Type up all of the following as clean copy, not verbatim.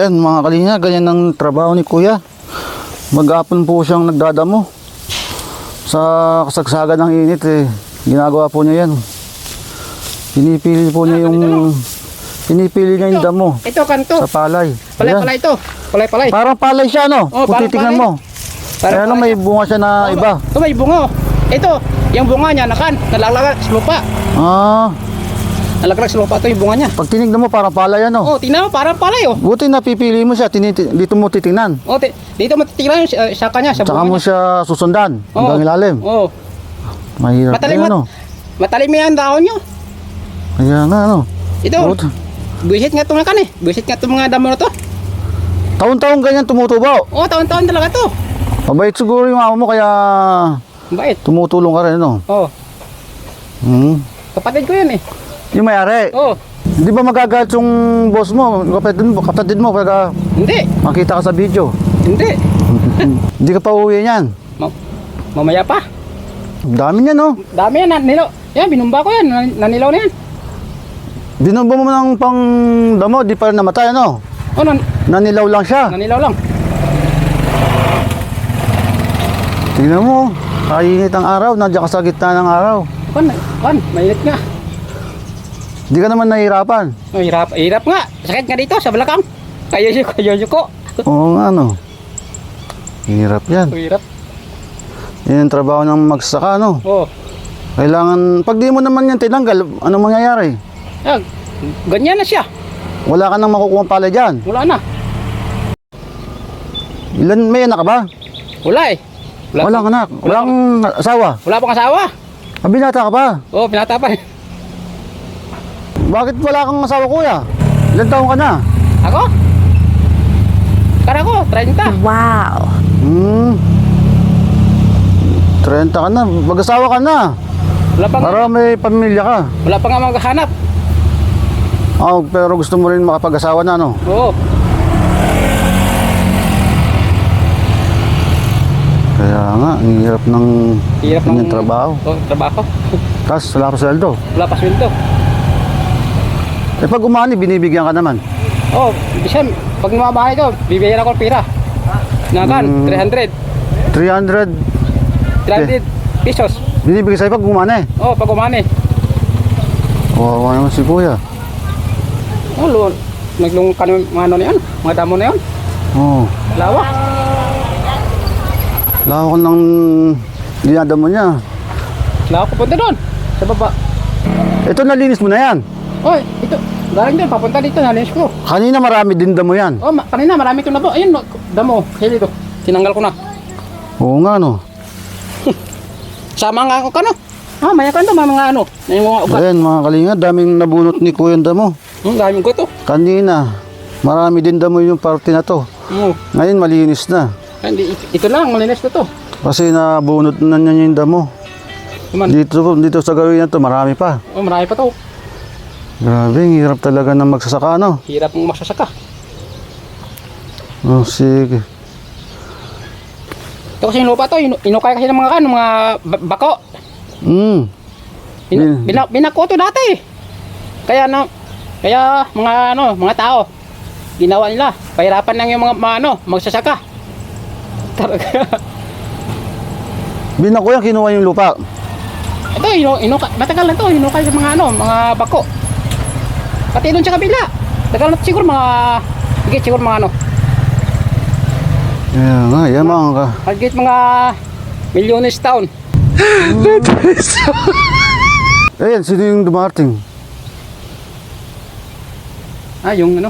Ayan mga kalinga, ganyan ang trabaho ni kuya. Mag-apon po siyang nagdadamo. Sa kasagsagan ng init ginagawa po niya yan. Pinipili niya yung damo. Ito kanto. Sa palay. Palay ito. Palay. Parang palay siya, no? Oh, kung titignan mo. Kaya lang may bunga siya na iba. Ito may bunga. Ito, yung bunga niya nalaglag sa lupa. Nalaglag sa lupa ito yung bunga niya. Pag tinignan mo parang palay, ano? Oh, tingnan mo parang palay, oh. Buti napipili mo siya, dito mo titingnan. Oh, dito mo titingnan sa kanya, sa bunga. Tsaka mo siya susundan hanggang ilalim. Oh. Mahirap yan, ano? Matalim yan dahon nyo. Kaya nga, ano? Ito. Buisit nga itong kan eh. Buisit nga itong mga damo na to. Taon-taon ganyan tumutubo. Oo, taon-taon talaga to. Mabait siguro yung amo mo kaya Mabait. tumutulong ka rin, ano? Oo. Kapatid ko yan eh. Yung may-ari. Oo. Di ba magagalit yung boss mo, kapatid mo pagka Hindi. makita ka sa video? Hindi. Hindi ka pa uwi niyan. Mamaya pa. Dami niya, no? Dami yan. Nilaw. Yan, binumba ko yan. Nanilaw na yan. Binomba mo ng pang damo, di pa rin namatay, ano? Oh, Nanilaw lang siya. nanilaw lang. Tingnan mo, kainit ang araw, nandiyan ka sa gitna ng araw. Mainit nga. Hindi ka naman nahihirapan. Oh, hirap nga. Sakit nga dito sa balakang. Kayo ko. Oo nga, no? Hirap yan. Hirap. Yan ang trabaho ng magsasaka, no? Oo. Kailangan, pag di mo naman yan tinanggal, anong mangyayari? Ganyan na siya. Wala ka nang makukuha palay dyan. Wala na. May anak ka ba? Wala eh. Walang anak. Walang asawa. Wala pang asawa. Binata ka pa. Oo, pinata pa eh. Bakit wala kang asawa, kuya? Ilan taon ka na? Ako? Kara ko, 30. Wow. 30 ka na. Mag-asawa ka na. Wala pang Para may pamilya ka. Wala pa nga maghahanap. Pero gusto mo rin makapag-asawa na, no? Oo. Kaya nga, ang hirap ng trabaho. Oo, trabaho. Tapos wala pa sweldo. Wala pa sweldo. Pag umani, binibigyan ka naman. Oo, bisan, pag mabahay ito, bibigyan ako ng pira. Nakan, 300 pesos. Binibigyan sa'yo pag umani. Oo, pag umani. Wawa naman si kuya. Oo, naglung ka ng mga ano na yan, mga damo na yan. Oo. Lawak. Lawak ng dinadamo niya. Lawak pupunta doon, sa baba. Ito, nalinis mo na yan. Oy, ito, galing doon, papunta dito, nalinis ko. Kanina marami din damo yan. Oh, kanina marami itong damo. Ayun, damo, hili to. Tinanggal ko na. Oo nga, no? Sama nga ako kano. Maya ka mga ano, yung mga ugat. Ayan, mga kalinga, daming nabunot ni kuya damo. Daming ko to. Kanina, marami din damo yung parte na to. Ngayon, malinis na. Ito lang, malinis na to. Kasi nabunot na niya yung damo. Dito sa gawin na to, marami pa. Oh, marami pa to. Grabe, ang hirap talaga ng magsasaka, no? Hirap mong magsasaka. Oh, sige. Ito kasi yung lupa to, inukay kasi ng mga bako. Binako to dati. Kaya mga tao ginawa nila. Pahirapan lang yung mga magsasaka. Binako yan, kinuha yung lupa. Ito, matagal na to, inukay sa mga bako. Pati doon sa kabila. Tagal na siguro mga Kaya nga, yan mga higit mga milyones taon. Ayan, sino yung dumating? Yung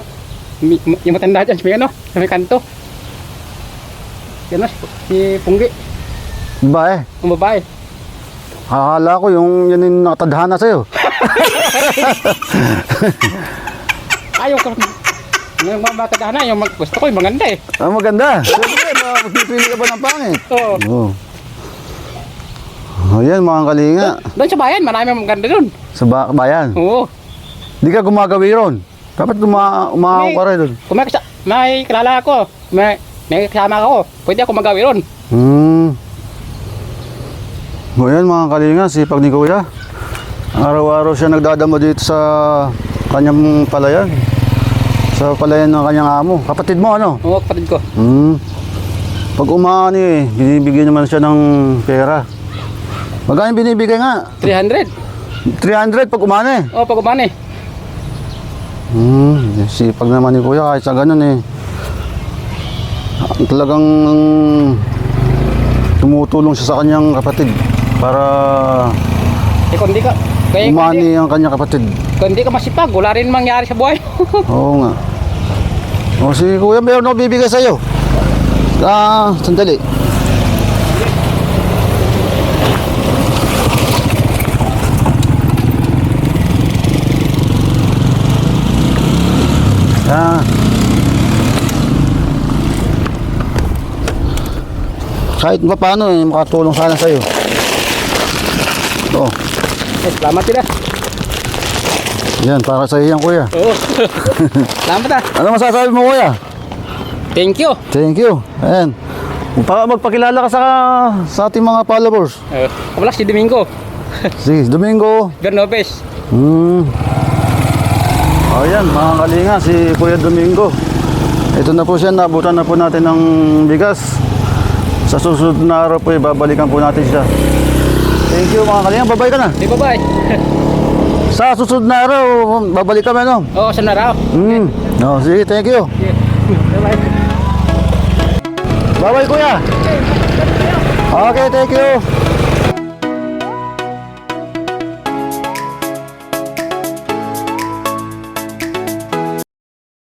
yung matanda dyan, sa may kanto. Yan si Punggi. Babae. Ang babae. Akala ko yan yung nakatadhana sa'yo. Yung mga matanda na, gusto ko yung maganda eh. Maganda. Siyempre, magpipili ka ba ng pangit? Oo. Ayan, mga kalinga. Doon sa bayan, marami maganda doon. Sa bayan? Oo. Di ka gumagawi ron? Dapat umaaw ka rin doon. Kung may kilala ako, may kasama ako, pwede ako magawi ron. Ayan, mga kalinga, sipag ni kuya. Araw-araw siya nagdadamo dito sa kanyang palayan. Sa palayan ng kanyang amo. Kapatid mo ano? Oo, kapatid ko. Pag umani binibigyan naman siya ng pera. Magkano binibigay nga? 300. 300 pag umani. Oo, pag umani. Sipag naman ni kuya kahit sa ganun eh. Talagang tumutulong siya sa kanyang kapatid para Kung di ka, kaya umani ang kanyang kapatid. kung di ka masipag, wala rin mangyari sa buhay. Oo nga. O si kuya, meron ako bibigay sa'yo. Sandali. Kahit pa paano makatulong sana sa'yo. Ito. Salamat sila. Yan, para sa iyan kuya. Oo. Salamat ah. Ano masasabi mo kuya? Thank you. Thank you. Ayan. Magpakilala ka sa ating mga followers. Wala si Domingo. Si Domingo. Bernobes. Ayan, mga kalinga, si Kuya Domingo. Ito na po siya, nabutan na po natin ng bigas. Sa susunod na araw po, babalikan po natin siya. Thank you mga kalinga, babay ka na. Di bye-bye. Sa susunod na araw, babalik kami ano? Oo, sa naraw. No, sige, thank you. Bye-bye. Bye-bye kuya. Okay, thank you.